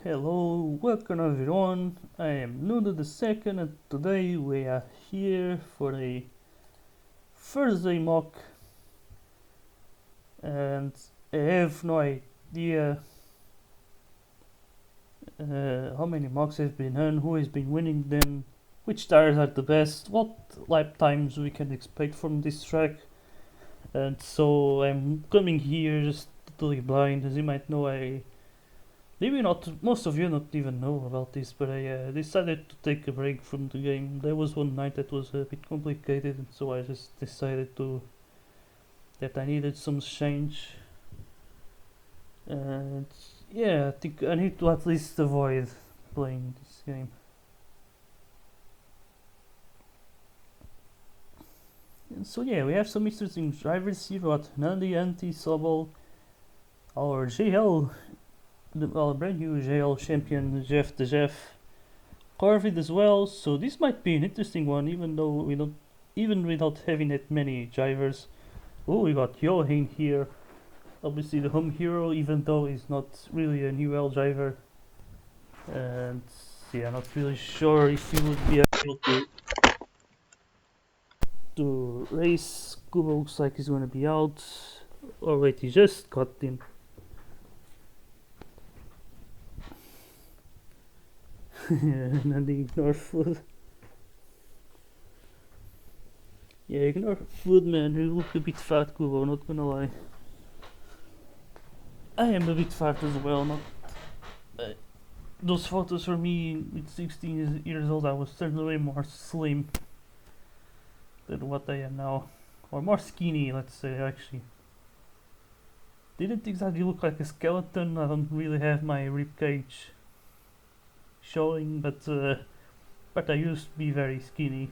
Hello, welcome everyone. I am Nuno the Second, and today we are here for a Thursday mock. And I have no idea how many mocks have been done, who has been winning them, which tires are the best, what lap times we can expect from this track. And so I'm coming here just totally blind. As you might know, maybe not, most of you not even know about this, but I decided to take a break from the game. There was one night that was a bit complicated, and so I just decided that I needed some change. And yeah, I think I need to at least avoid playing this game. And so yeah, we have some interesting drivers here. Got Nandi, Anti, Sobol, our JL, our brand new JL champion Jeff the Jeff, Corvid as well. So this might be an interesting one, even though we don't, even without having that many drivers. Oh, we got Johin here, obviously the home hero, even though he's not really a new L driver. And yeah, not really sure if he would be able to race. Kubo looks like he's gonna be out. Oh wait, he just got in. And then they ignore food. Yeah, ignore food, man. You look a bit fat, Kubo, not gonna lie. I am a bit fat as well. Not uh, those photos for me with 16 years old. I was certainly more slim than what I am now, or more skinny, let's say. Actually, didn't exactly look like a skeleton. I don't really have my rib cage showing, but I used to be very skinny,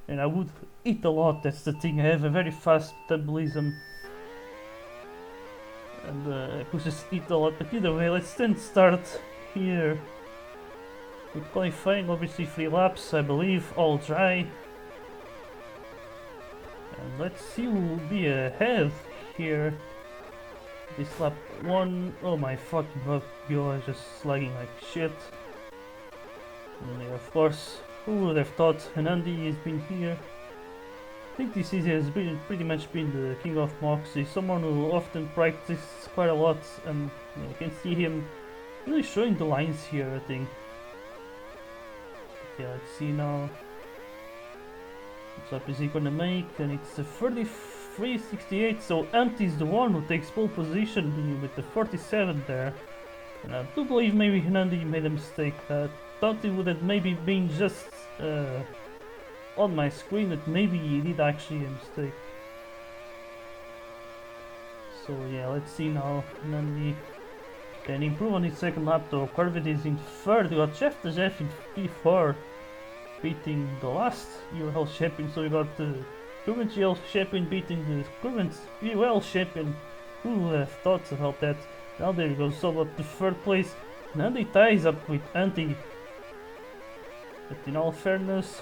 and I would eat a lot. That's the thing. I have a very fast metabolism, and I could just eat a lot. But either way, let's then start here with qualifying. Obviously, 3 laps, I believe, all dry. And let's see who will be ahead here. This lap 1. Oh my fucking god, Gil is just slugging like shit. And yeah, of course, who would have thought Anandi has been here? I think this season has been pretty much been the king of mocks. He's someone who often practices quite a lot, and you can see him really showing the lines here, I think. Yeah, let's see now. What lap is he gonna make? And it's a 33.68, so Ant is the one who takes pole position with the 47 there. And I do believe maybe Nandi made a mistake. I thought it would have maybe been just on my screen, that maybe he did actually a mistake. So yeah, let's see now. Nandi can improve on his second lap though. Corvid is in third. We got Jeff the Jeff in P4, beating the last UL champion. So we got the current UL champion beating the current UL champion. Who would have thought about that? Now there we go. So up to third place. Nandi ties up with Anti. But in all fairness,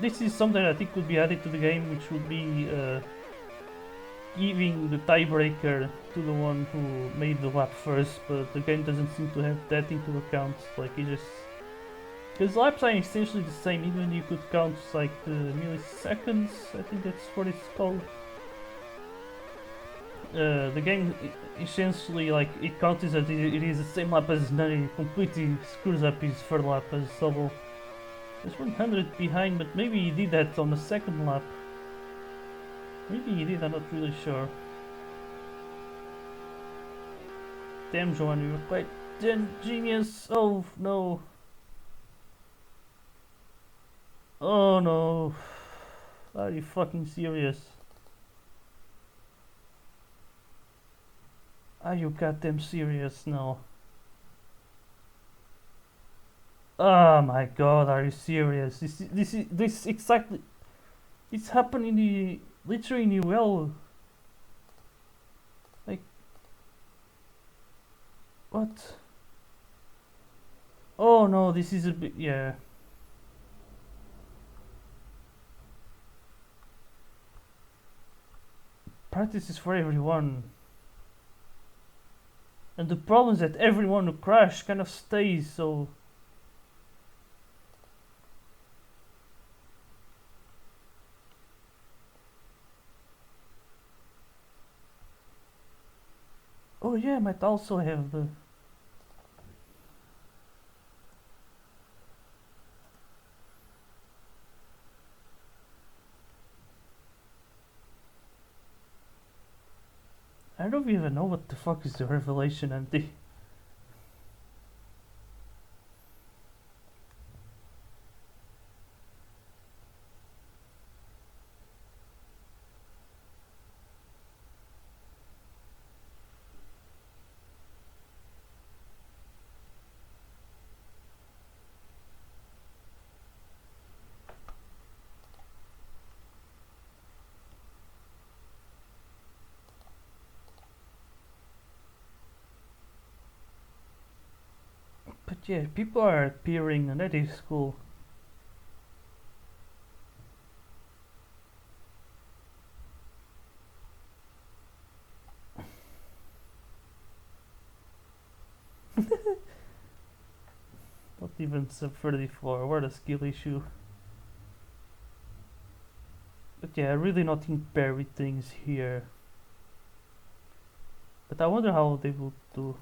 this is something I think could be added to the game, which would be giving the tiebreaker to the one who made the lap first, but the game doesn't seem to have that into account. Like, it just, because laps are essentially the same, even you could count like the milliseconds, I think that's what it's called. The game essentially, like, it counts as it is the same lap as Nani. Completely screws up his third lap as Sobol. He's 100 behind, but maybe he did that on the second lap. Maybe he did, I'm not really sure. Damn, Joanne, you were quite genius. Oh no. Oh no. Are you fucking serious? Are you goddamn serious now? Oh my god, are you serious? This exactly, it's happening literally in UL. Like, what? Oh no, this is a bit, yeah. Practice is for everyone. And the problem is that everyone who crashed kind of stays, so... Oh yeah, I might also have the... I don't even know what the fuck is the revelation empty. But yeah, people are appearing and that is cool. Not even sub 34, what a skill issue. But yeah, really not parry things here. But I wonder how they will do.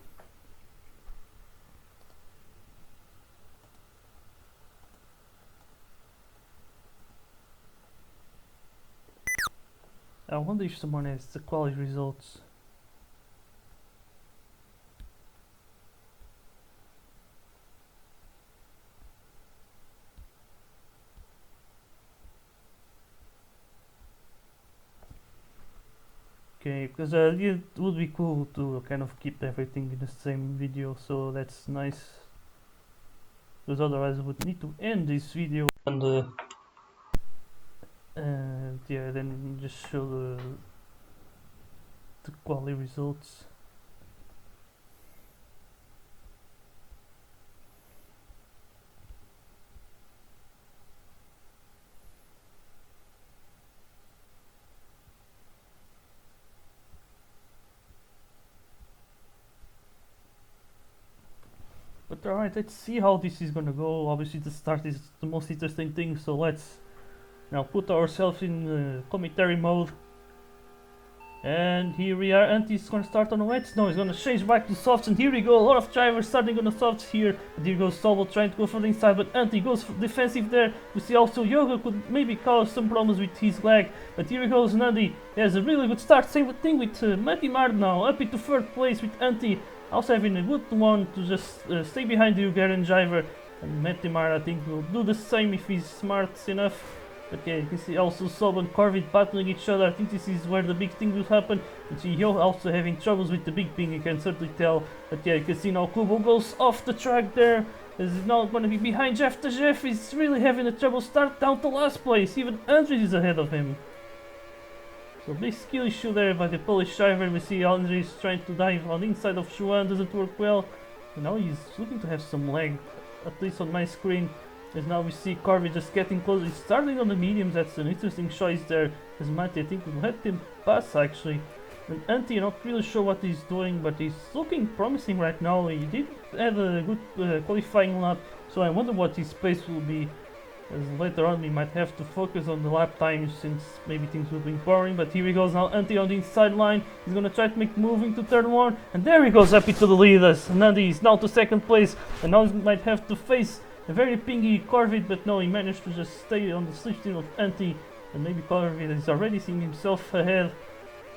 I wonder if someone has the quality results. Okay, because it would be cool to kind of keep everything in the same video, so that's nice. Because otherwise I would need to end this video and yeah, then just show the quality results. But alright, let's see how this is gonna go. Obviously the start is the most interesting thing, so let's now put ourselves in commentary mode. And here we are, Anti's gonna start on the wets. No, he's gonna change back to softs, and here we go. A lot of drivers starting on the softs here. And here goes Sobel trying to go for the inside, but Anti goes defensive there. We see also Yoga could maybe cause some problems with his leg. But here he goes, Nandi. He has a really good start. Same thing with Matty Mard now, up into third place with Anti. Also having a good one to just stay behind the Hungarian driver. And Matty Mard, I think, will do the same if he's smart enough. But yeah, you can see also Sob and Corvid battling each other. I think this is where the big thing will happen. You see Yo also having troubles with the big ping, you can certainly tell. But yeah, you can see now Kubo goes off the track there. Is now going to be behind Jeff. The Jeff is really having a trouble start, down to last place. Even Andres is ahead of him. So big skill issue there by the Polish driver. We see Andres trying to dive on the inside of Shuan, doesn't work well. And now he's looking to have some lag, at least on my screen. As now we see Corby just getting close. He's starting on the mediums. That's an interesting choice there. As Mate, I think, will let him pass actually. And Anti, not really sure what he's doing, but he's looking promising right now. He did have a good qualifying lap, so I wonder what his pace will be. As later on we might have to focus on the lap times since maybe things will be boring. But here he goes now, Anti on the inside line. He's gonna try to make move into turn one, and there he goes, happy to the lead. As Nandi is now to second place, and now he might have to face a very pingy Corvid, but no, he managed to just stay on the slipstream of Anti, and maybe Corvid is already seeing himself ahead.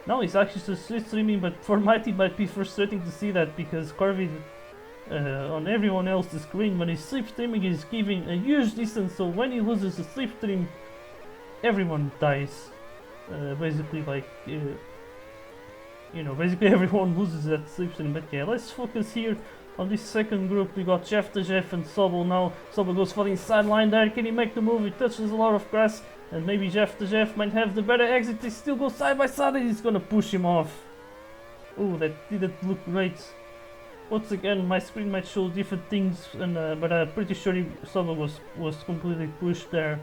Now he's actually just slipstreaming, but for Mighty it might be frustrating to see that, because Corvid on everyone else's screen, when he's slipstreaming, is giving a huge distance, so when he loses the slipstream, everyone dies. Basically, like, you know, basically everyone loses that slipstream. But yeah, let's focus here on this second group. We got Jeff the Jeff and Sobel now. Sobel goes for the inside line there. Can he make the move? He touches a lot of grass, and maybe Jeff the Jeff might have the better exit. They still go side by side, and he's gonna push him off. Oh, that didn't look great. Once again, my screen might show different things, and but I'm pretty sure Sobel was completely pushed there,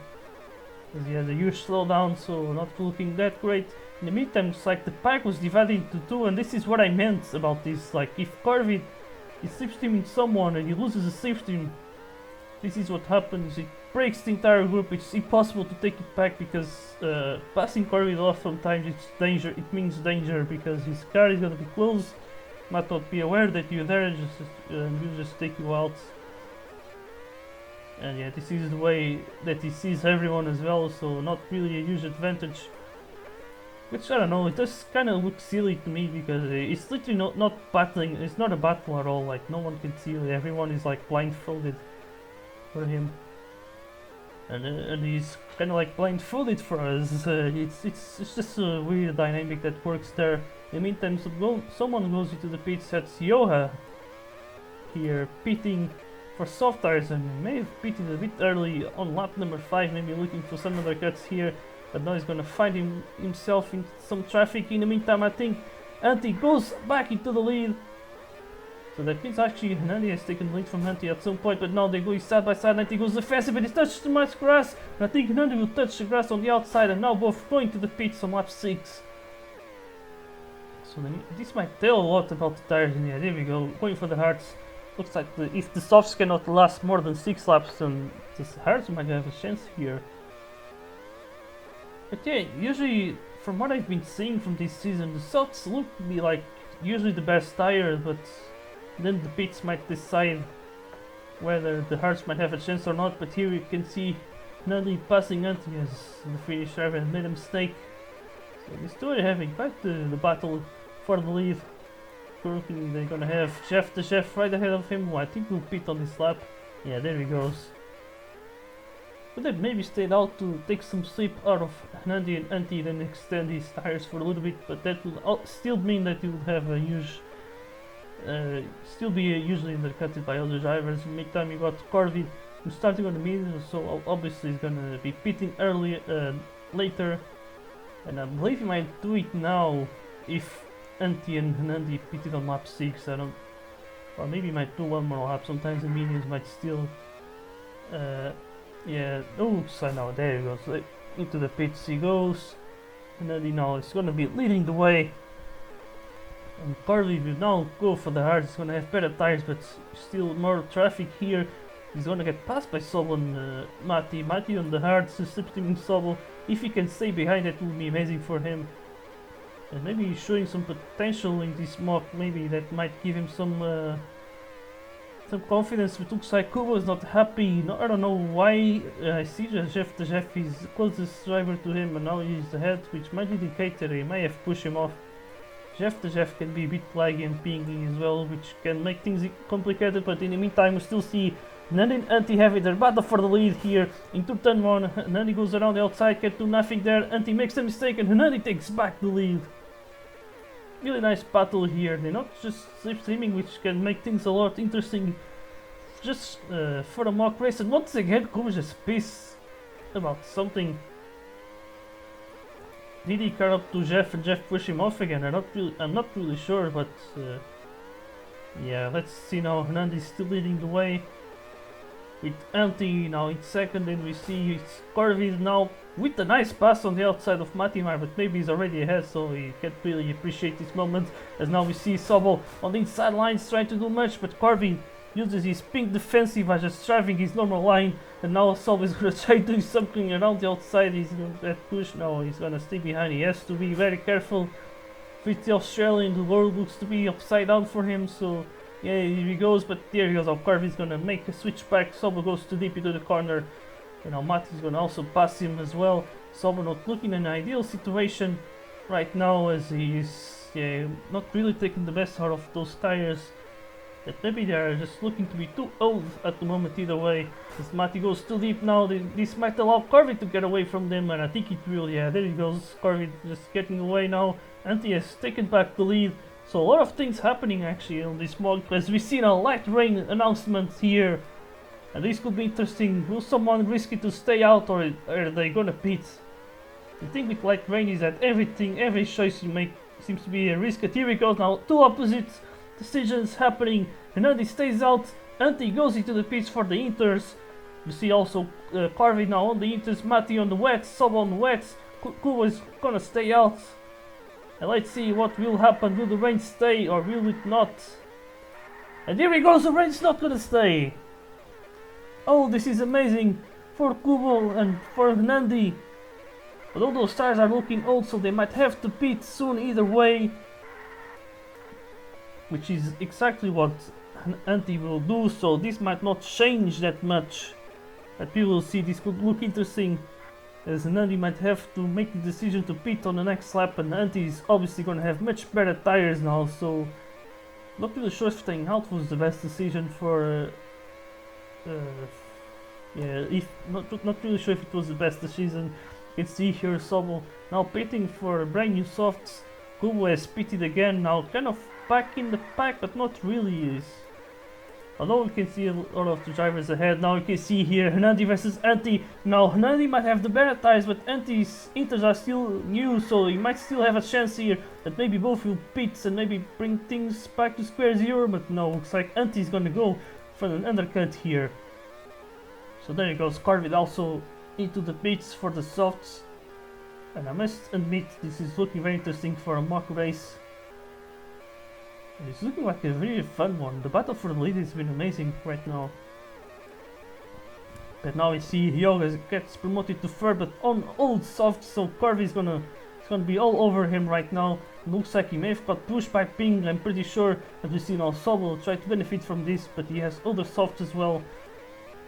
as he has a huge slowdown, so not looking that great. In the meantime, it's like the pack was divided into two, and this is what I meant about this. Like, if Corvid is slipstreaming someone and he loses a slipstream, this is what happens. It breaks the entire group. It's impossible to take it back because passing Corvid off sometimes it's danger. It means danger because his car is gonna be close. Might not be aware that you're there, will just take you out. And yeah, this is the way that he sees everyone as well, so not really a huge advantage. Which, I don't know, it does kind of look silly to me because it's literally not battling, it's not a battle at all, like no one can see, everyone is like blindfolded for him. And he's kind of like blindfolded for us. It's just a weird dynamic that works there. In the meantime, someone goes into the pits. That's Yoha here, pitting for soft tires, and he may have pitted a bit early on lap number 5, maybe looking for some other cuts here. But now he's gonna find himself in some traffic. In the meantime, I think Antti goes back into the lead. So that means actually Hernandi has taken the lead from Antti at some point, but now they go side by side. Antti goes defensive, but he touched too much grass. And I think Hernandi will touch the grass on the outside, and now both going to the pits on lap 6. So this might tell a lot about the tires. And yeah, there we go, going for the hards. Looks like if the softs cannot last more than 6 laps, then the hards might have a chance here. But yeah, usually from what I've been seeing from this season, the softs look to be like usually the best tire, but then the pits might decide whether the hards might have a chance or not. But here you can see Nandi passing Antti as the Finnish driver made a mistake. So these two are having quite the battle for the lead. Currently they're gonna have Jeff the Chef right ahead of him, who I think will pit on this lap. Yeah, there he goes. But they maybe stayed out to take some sleep out of Nandi and Antti, then extend his tires for a little bit, but that will still mean that he will have a huge still be usually undercutted by other drivers. In the meantime, you got Corvid, who's starting on the medium, so obviously he's gonna be pitting later, and I believe he might do it now if Antti and Nandi pitted on lap 6. I don't, or maybe he might do one more lap. Sometimes the mediums might still yeah, oops, I know, there he goes, into the pits he goes, and Nandi now is gonna be leading the way. And Corvid will now go for the hards. He's gonna have better tires, but still more traffic here. He's gonna get passed by Sobon, Matti on the hards, slipstreaming Sobol. If he can stay behind, that will be amazing for him. And maybe he's showing some potential in this mock. Maybe that might give him some confidence. But looks like Kubo is not happy. No, I don't know why. I see Jeff the Chef is the closest driver to him, and now he's ahead, which might indicate that he may have pushed him off. Jeff the Chef can be a bit laggy and pinging as well, which can make things complicated, but in the meantime we still see Nandi and Antti having their battle for the lead here into turn 1. Nandi goes around the outside, can't do nothing there. Antti makes a mistake and Nandi takes back the lead. Really nice battle here. They're not just slipstreaming, which can make things a lot interesting just for the mock race. And once again, Kubo just pissed about something. Did he car up to Jeff and Jeff push him off again? I'm not really sure, but yeah, let's see now. Hernandi is still leading the way with Antti now in second, and we see it's Corvid now with a nice pass on the outside of Matimar, but maybe he's already ahead, so he can't really appreciate this moment. As now we see Sobol on the inside lines trying to do much, but Corvid uses his pink defensive by just driving his normal line, and now Sobol is gonna try doing something around the outside. He's gonna push. No, he's gonna stay behind. He has to be very careful with the Australian. The world looks to be upside down for him, so yeah, here he goes. But there he goes. Now Corvid's gonna make a switch back. Sobol goes too deep into the corner. You know, Mati's gonna also pass him as well. Sobol not looking in an ideal situation right now, as he's not really taking the best out of those tires. But maybe they are just looking to be too old at the moment either way. As Matti goes too deep now, this might allow Corvid to get away from them, and I think it will. Yeah, there he goes. Corvid just getting away now. Antti has taken back the lead. So a lot of things happening actually on this mock, as we see a light rain announcement here. And this could be interesting. Will someone risk it to stay out, or are they gonna pit? The thing with light rain is that every choice you make seems to be a risk. And here we go now, two opposite decisions happening. Hernandi stays out, Antti goes into the pits for the inters. You see also Corvid now on the inters, Matti on the wets, Sobol on the wets. Kubo is gonna stay out. And let's see what will happen. Will the rain stay or will it not? And here he goes, the rain's not gonna stay. Oh, this is amazing for Kubo and for Nandi. But all those tires are looking old, so they might have to pit soon either way. Which is exactly what Anti will do, so this might not change that much. But we will see, this could look interesting, as Nandi might have to make the decision to pit on the next lap, and Anti is obviously going to have much better tires now, so not really sure if staying out was the best decision for yeah, if not really sure if it was the best decision. You can see here Sobel now pitting for brand new softs. Kubo has pitted again, now kind of back in the pack, but not really. Although we can see a lot of the drivers ahead. Now you can see here Hernandi versus Anti. Now Hernandi might have the better tires, but Anti's inters are still new, so he might still have a chance here that maybe both will pit and maybe bring things back to square zero. But no, looks like Anti's gonna go for an undercut here. So there he goes, Corvid also into the pits for the softs. And I must admit, this is looking very interesting for a mock race. It's looking like a very fun one. The battle for the lead has been amazing right now. But now we see Yoga gets promoted to third, but on old soft, so Corvi is gonna be all over him right now. Looks like he may have got pushed by Ping. I'm pretty sure that we see now Sobel try to benefit from this, but he has other softs as well.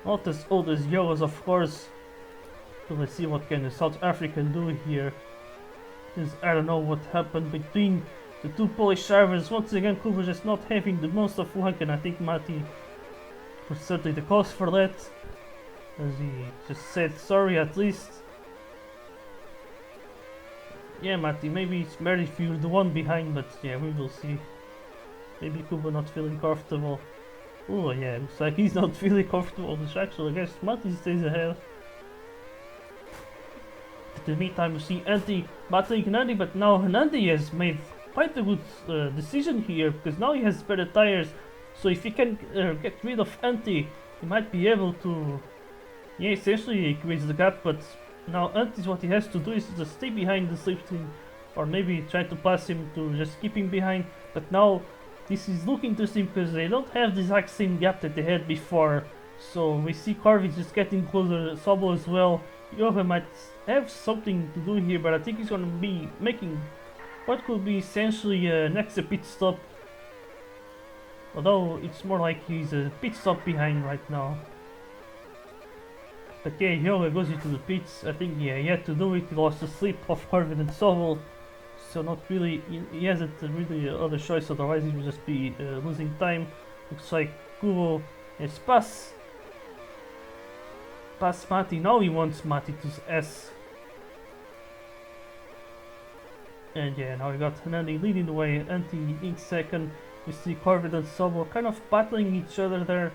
Not as old as Yoga's, of course. So let's see what can the South African do here. Because I don't know what happened between the two Polish drivers. Once again, Kubo just not having the most of luck, and I think Mati was certainly the cause for that, as he just said sorry at least. Yeah, Mati, maybe it's better if you're the one behind, but yeah, we will see. Maybe Kubo not feeling comfortable. Oh yeah, looks like he's not feeling comfortable on the track, so I guess Mati stays ahead. In the meantime, we see Anti battling Hernandi, but now Hernandi has made quite a good decision here, because now he has better tires. So if he can get rid of Anti, he might be able to, yeah, essentially increase the gap. But now Anti, what he has to do is just stay behind the slipstream, or maybe try to pass him to just keep him behind. But now this is looking interesting because they don't have the exact same gap that they had before. So we see Corvi just getting closer, Sobel as well. Yoga might have something to do here, but I think he's going to be making what could be essentially an extra pit stop. Although it's more like he's a pit stop behind right now. But yeah, Yoga goes into the pits. I think yeah, he had to do it. He lost the sleep of Corvid and Sobel. So not really, he hasn't really other choice, otherwise he would just be losing time. Looks like Kubo has passed Mati. Now he wants Mati to S. And yeah, now we got Hernandi leading the way, Anti in second. We see Corvid and Sobel kind of battling each other there.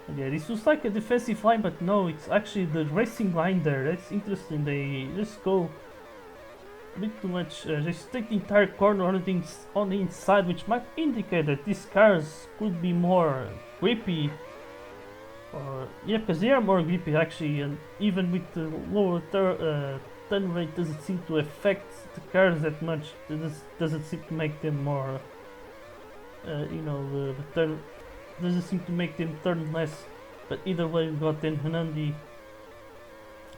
And yeah, this looks like a defensive line, but no, it's actually the racing line there. That's interesting. They just go a bit too much, just take the entire corner on the inside, which might indicate that these cars could be more grippy. Or yeah, because they are more grippy actually, and even with the lower turn rate doesn't seem to affect the cars that much. It doesn't seem to make them more, you know, the turn doesn't seem to make them turn less. But either way, we got then Hernandi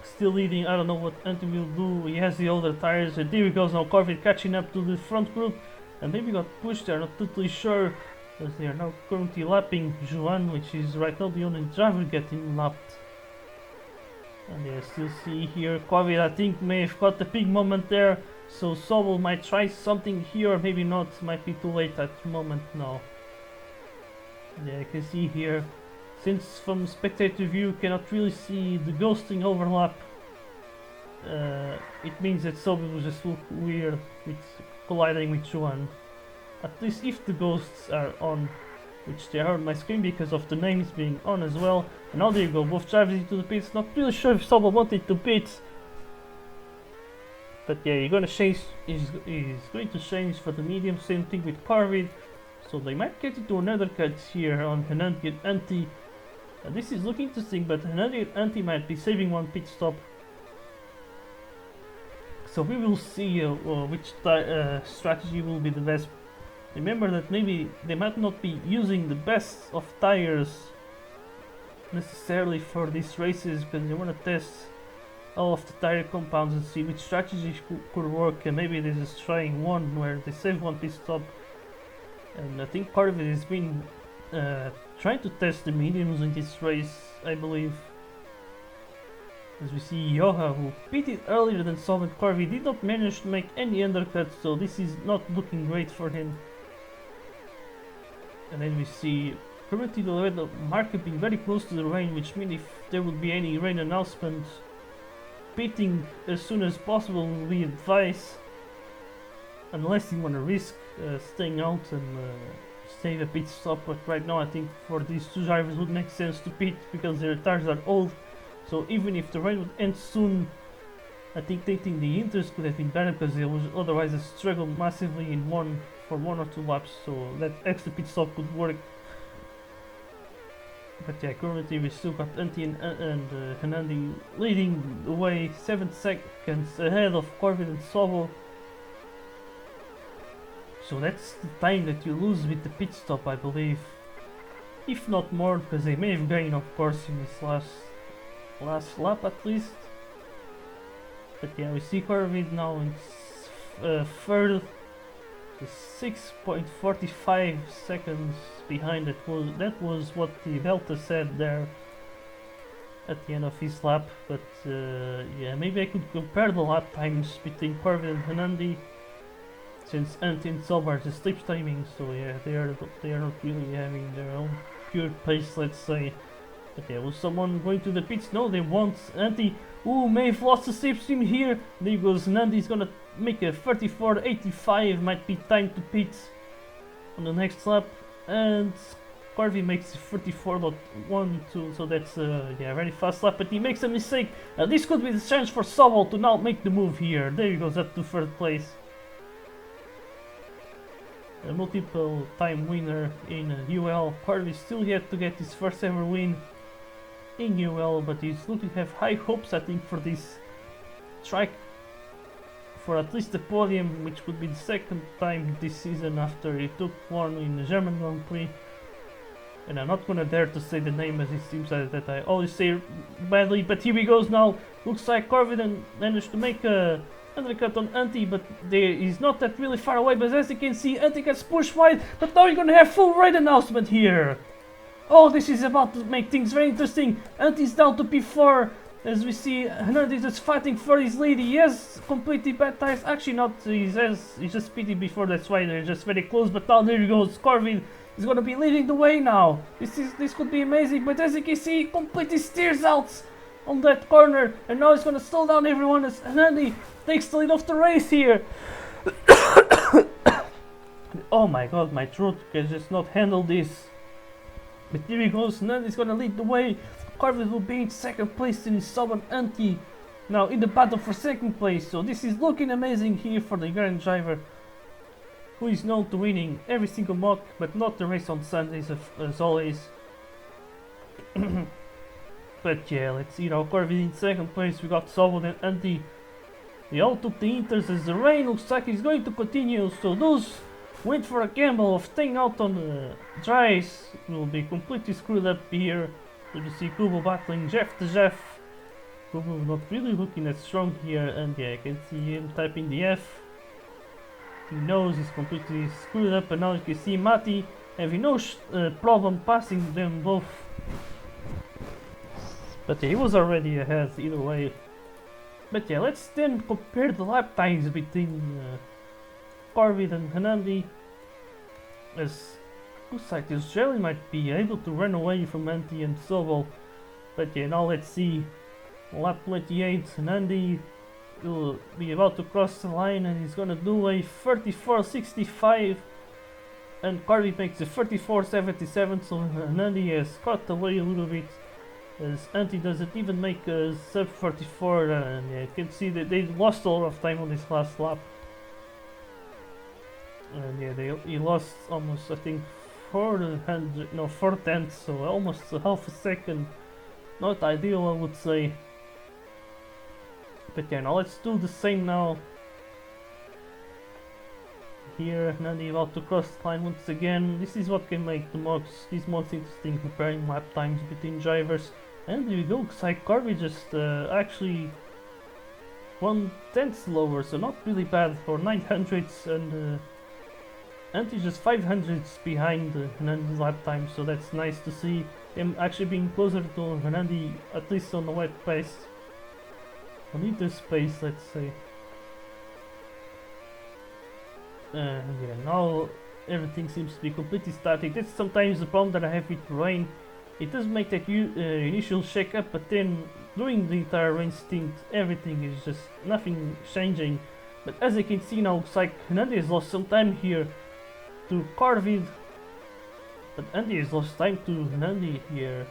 still leading. I don't know what Anti will do. He has the older tires, and there he goes now. Corvid catching up to the front group, and maybe got pushed there. Not totally sure, as they are now currently lapping Juan, which is right now the only driver getting lapped. And yeah, still see here Corvid, I think, may have got a big moment there, so Sobel might try something here, or maybe not. Might be too late at the moment now. And yeah, you can see here, since from spectator view you cannot really see the ghosting overlap, it means that Sobel will just look weird with colliding with Juan. At least if the ghosts are on, which they are on my screen because of the names being on as well. And now there you go, both drivers into the pits. Not really sure if Sobel wanted to pit, but yeah, you're gonna change. He's going to change for the medium. Same thing with Corvid. So they might get into another cut here on Hernandi and Anti. And this is looking interesting, but Hernandi and Anti might be saving one pit stop. So we will see which strategy will be the best. Remember that maybe they might not be using the best of tires necessarily for these races, because they want to test all of the tire compounds and see which strategy could work, and maybe this is trying one where they save one pit stop. And I think part of it has been trying to test the mediums in this race, I believe. As we see Yoha, who pitted earlier than Solvent Corby, did not manage to make any undercuts, so this is not looking great for him. And then we see currently the weather market being very close to the rain, which means if there would be any rain announcement, pitting as soon as possible will be advised, unless you want to risk staying out and save a pit stop. But right now I think for these two drivers it would make sense to pit because their tires are old. So even if the rain would end soon, I think taking the inters could have been better, because they would otherwise have struggled massively for one or two laps. So that extra pit stop could work. But yeah, currently we still got Antti and Hernandi leading the way, 7 seconds ahead of Corvin and Sobo. So that's the time that you lose with the pit stop, I believe. If not more, because they may have gained, of course, in this last lap at least. But yeah, we see Corvin now in third, 6.45 seconds behind. That was what the Delta said there at the end of his lap. But yeah, maybe I could compare the lap times between Corvin and Hernandi, since Antti and Sobo are just slip timing. So yeah, they are not really having their own pure pace, let's say. But yeah, was someone going to the pits? No, they won't. Antti, ooh, may have lost the slipstream here. There goes Nandi's gonna make a 34.85. Might be time to pit on the next lap. And Corvin makes 34.12. So that's yeah, very fast lap. But he makes a mistake. This could be the chance for Sobo to now make the move here. There he goes up to third place. A multiple time winner in UL. Corvin still yet to get his first ever win in UL, but he's looking to have high hopes, I think, for this track, for at least the podium, which would be the second time this season after he took one in the German Grand Prix. And I'm not gonna dare to say the name, as it seems that I always say badly, but here he goes now. Looks like Corvin managed to make a undercut on Antti, but he's not that really far away. But as you can see, Antti gets pushed wide, but now you're gonna have full raid announcement here. Oh, this is about to make things very interesting. Antti's down to P4, as we see Hernandi is just fighting for his lead. He has completely bad tires. Actually not, he's just speeding before, that's why they're just very close. But now there he goes, Corvin is gonna be leading the way now. This could be amazing, but as you can see, he completely steers out on that corner, and now he's gonna slow down everyone as Hernandi takes the lead of the race here. Oh my god, my throat can just not handle this. But here he goes, Hernandi's gonna lead the way. Corvin will be in second place in his Sobo and Antti now in the battle for second place. So this is looking amazing here for the Ukrainian driver, who is known to winning every single mock, but not the race on Sundays as always. But yeah, let's see now. Corvin in second place, we got Sobo and Antti. They all took the inters as the rain looks like it's going to continue, so those went for a gamble of staying out on the dries will be completely screwed up here. So you see Kubo battling Jeff to Jeff. Kubo not really looking that strong here, and yeah, I can see him typing the F. He knows he's completely screwed up, and now you can see Matti having no problem passing them both. But yeah, he was already ahead either way. But yeah, let's then compare the lap times between Corvin and Hernandi, as looks like this Jelly might be able to run away from Antti and Sobo. But yeah, now let's see. Lap 28, Hernandi will be about to cross the line, and he's gonna do a 34.65, and Corvin makes a 34.77, so Hernandi has cut away a little bit, as Antti doesn't even make a sub 44, and yeah, you can see that they lost a lot of time on this last lap. And yeah, he lost almost, I think, 4 tenths, so almost a half a second. Not ideal, I would say. But yeah, now let's do the same now. Here, Nandi about to cross the line once again. This is what can make these mocks interesting, comparing lap times between drivers. And there we go, Corby just actually 1/10 slower, so not really bad for 900s, and Anti's just 500s behind Nandi's lap time, so that's nice to see him actually being closer to Nandi, at least on the wet pace. On either space, let's say. Yeah, now everything seems to be completely static. That's sometimes the problem that I have with rain. It does make that initial shake up, but then during the entire rain stint, everything is just nothing changing. But as you can see now, looks like Nandi has lost some time here to Carvid, but Andy has lost time to Nandi here.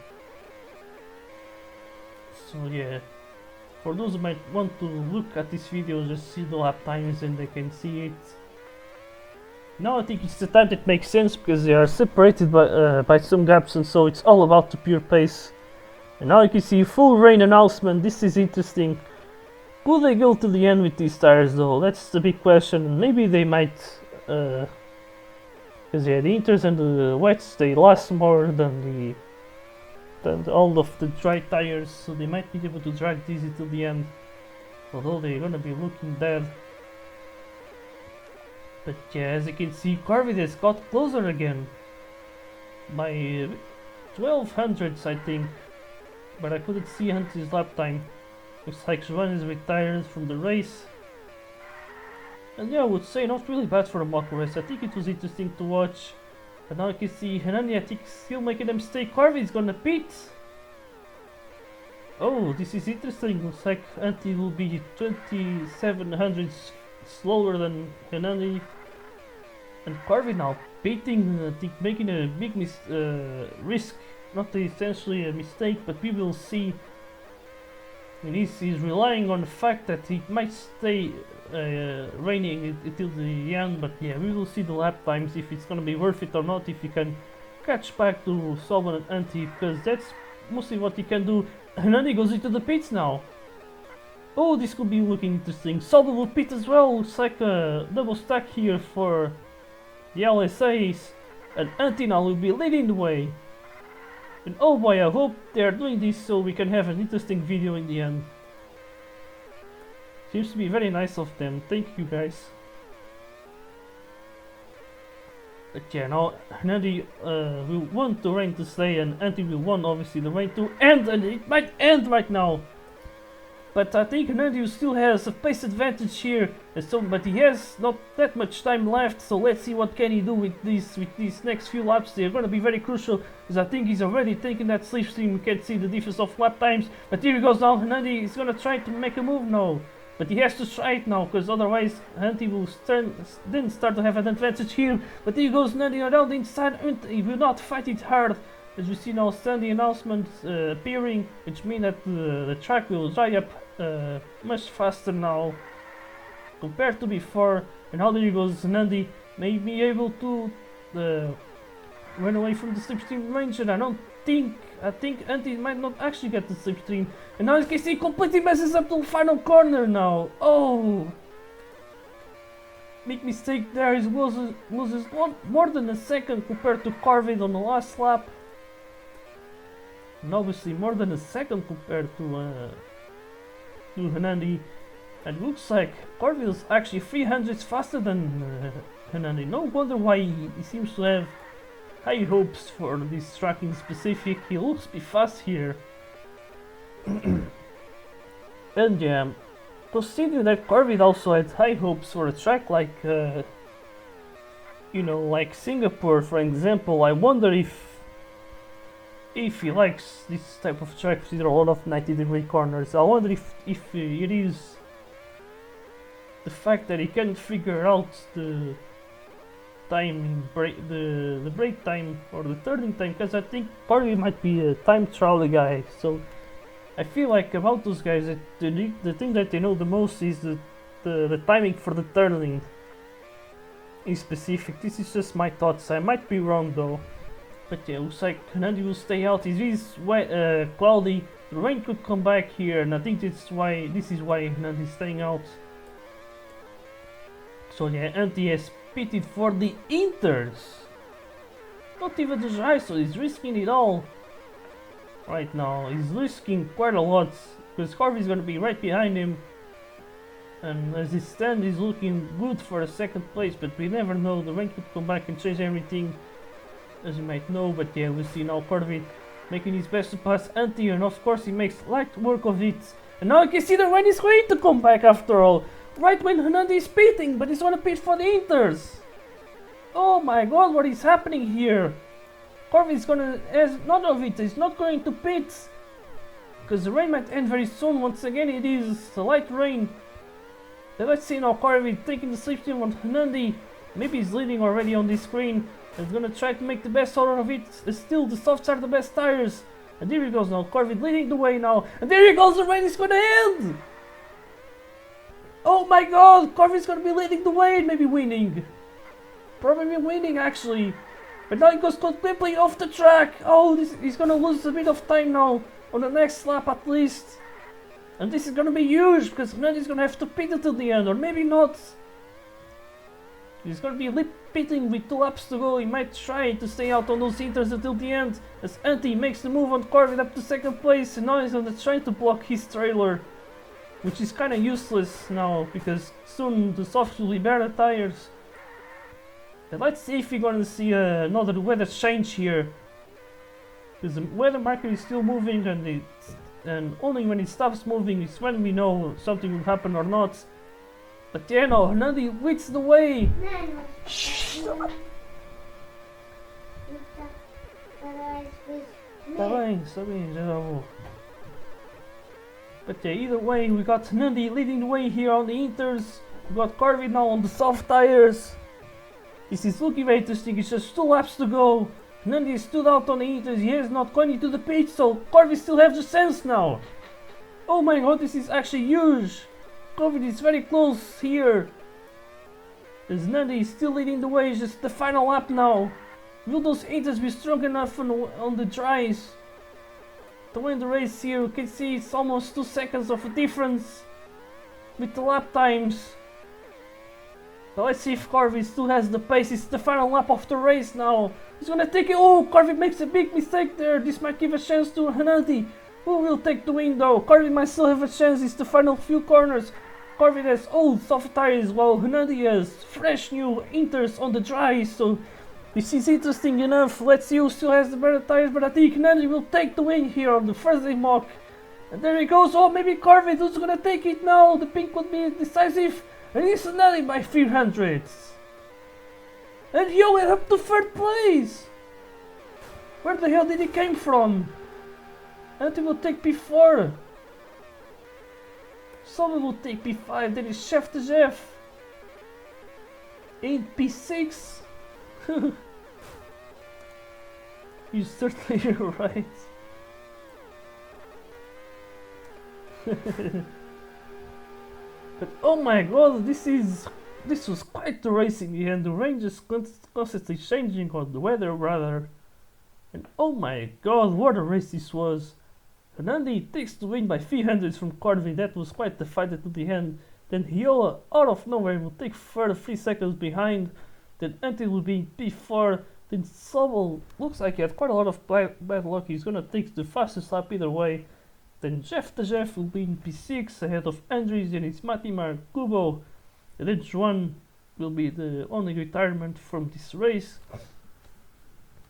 So yeah, for those who might want to look at this video, just see the lap times and they can see it. Now I think it's the time that makes sense, because they are separated by some gaps, and so it's all about the pure pace. And now you can see full rain announcement. This is interesting. Will they go to the end with these tires though? That's the big question. Maybe they might, because yeah, the inters and the wets, they last more than all of the dry tires, so they might be able to drag these to the end, although they're gonna be looking dead. But yeah, as you can see, Carvid has got closer again by 1200s, I think, but I couldn't see Hunter's lap time. Looks like Joan is retired from the race. And yeah, I would say not really bad for a mock race. I think it was interesting to watch. But now you can see Hanani, I think, still making a mistake. Carvid is gonna pit. Oh, this is interesting. Looks like Anti will be 2700s slower than Hanani. And Carvid now pitting, I think, making a big risk. Not essentially a mistake, but we will see. And he's relying on the fact that he might stay raining until the end, but yeah, we will see the lap times if it's gonna be worth it or not, if he can catch back to Sobon and Anti, because that's mostly what he can do. And then he goes into the pits now. Oh, this could be looking interesting. Sobon will pit as well. Looks like a double stack here for the LSAs, and Anti now will be leading the way. And oh boy, I hope they are doing this so we can have an interesting video in the end. Seems to be very nice of them. Thank you guys. But yeah, now Nandi will want the rain to stay, and Anti will want obviously the rain to end, and it might end right now. But I think Nandi still has a pace advantage here, but he has not that much time left, so let's see what can he do with these next few laps. They're going to be very crucial, because I think he's already taking that slipstream. We can see the difference of lap times, but here he goes now. Nandi is going to try to make a move now, but he has to try it now, because otherwise Nandi will start to have an advantage here. But here goes Nandi around the inside, and he will not fight it hard. As we see now standing announcements appearing, which means that the track will dry up much faster now compared to before. And now there goes Nandi, may be able to run away from the slipstream range, and I think Anti might not actually get the slipstream. And now you can see completely messes up the final corner now. Oh! Big mistake there. He loses more than a second compared to Carvid on the last lap. And obviously more than a second compared to Hanandi. And looks like Carvid is actually 300s faster than Hanandi. No wonder why he seems to have high hopes for this track in specific. He looks to be fast here. And yeah, considering that Carvid also had high hopes for a track like you know, like Singapore for example, I wonder if he likes this type of track with a lot of 90-degree corners. I wonder if it is the fact that he can't figure out the time the brake time or the turning time, because I think Carvid might be a time trial guy. So I feel like about those guys, that the thing that they know the most is the timing for the turning in specific. This is just my thoughts. I might be wrong though. But yeah, looks like Nandi will stay out. It is cloudy. The rain could come back here, and I think this is why Nandi is staying out. So yeah, Antti has pitted for the Inters. Not even the dry, so he's risking it all. Right now, he's risking quite a lot because Corvi is gonna be right behind him. And as he stands, he's looking good for a second place, but we never know. The rain could come back and change everything, as you might know. But yeah, we see now Corvi making his best to pass Antti, and of course he makes light work of it. And now you can see the rain is going to come back after all. Right when Nandi is pitting, but he's gonna pit for the Inters. Oh my god, what is happening here? Corvi is gonna, as none of it, is not going to pit. Because the rain might end very soon. Once again, it is a light rain. Let's see now Corvi taking the slipstream on Nandi. Maybe he's leading already on this screen. He's gonna try to make the best out of it. Still, the softs are the best tires. And there he goes now, Corvi leading the way now. And there he goes, the rain is gonna end! Oh my god, Corvi's gonna be leading the way and maybe winning. Probably winning actually. But now he goes completely off the track. Oh, he's gonna lose a bit of time now. On the next lap at least. And this is gonna be huge because Nandi's gonna have to pit until the end, or maybe not. He's gonna be lip pitting with 2 laps to go. He might try to stay out on those Inters until the end. As Antti makes the move on Corvi up to second place, and now he's gonna try to block his trailer. Which is kinda useless now, because soon the softs will be better tires. And let's see if we're gonna see another weather change here. Because the weather marker is still moving, and only when it stops moving is when we know something will happen or not. But yeah, no, Nandi leads the way. Shh. Tá bem, já vou. But yeah, either way, we got Nandi leading the way here on the Inters. We got Corvi now on the soft tires. This is looking very interesting. It's just 2 laps to go. Nandi stood out on the Inters. He is not going into the pit, so Corvi still has the chance now. Oh my god, this is actually huge. Corvi is very close here. As Nandi is still leading the way, it's just the final lap now. Will those Inters be strong enough on the dries to win the race here? You can see it's almost 2 seconds of a difference with the lap times. So let's see if Corvi still has the pace. It's the final lap of the race now. He's gonna take it. Oh, Corvi makes a big mistake there. This might give a chance to Nandi. Who will take the win though? Corvi might still have a chance. It's the final few corners. Corvi has old soft tires while Nandi has fresh new Inters on the dry. So this is interesting enough. Let's see who still has the better tires. But I think Nandi will take the win here on the Thursday mock. And there he goes. Oh, maybe Corvi who's gonna take it now. The pink would be decisive. And it's Nandi by 300. And he went up to 3rd place. Where the hell did he came from? Antti will take P4. Someone will take P5. Then it's Chef de Chef. In P6. You're certainly right. But oh my god, this was quite the race in the end. The rain just constantly changing, or the weather rather. And oh my god, what a race this was. Nandi takes the win by 300 from Corvi. That was quite the fight at the end. Then Hiola out of nowhere will take further 3 seconds behind. Then Antti will be in P4. Then Sobel looks like he had quite a lot of bad luck. He's gonna take the fastest lap either way. Then Jeff the Jeff will be in P6 ahead of Andries, and it's Matimar Kubo. And then Juan will be the only retirement from this race.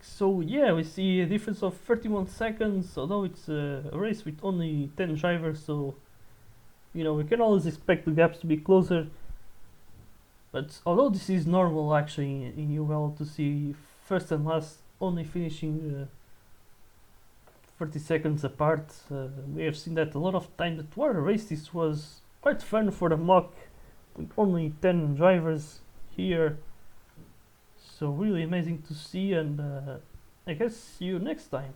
So yeah, we see a difference of 31 seconds, although it's a race with only 10 drivers, so you know, we can always expect the gaps to be closer. But although this is normal actually in UL to see first and last only finishing 30 seconds apart, we have seen that a lot of time. But what a race this was. Quite fun for the mock with only 10 drivers here. So really amazing to see, and I guess see you next time.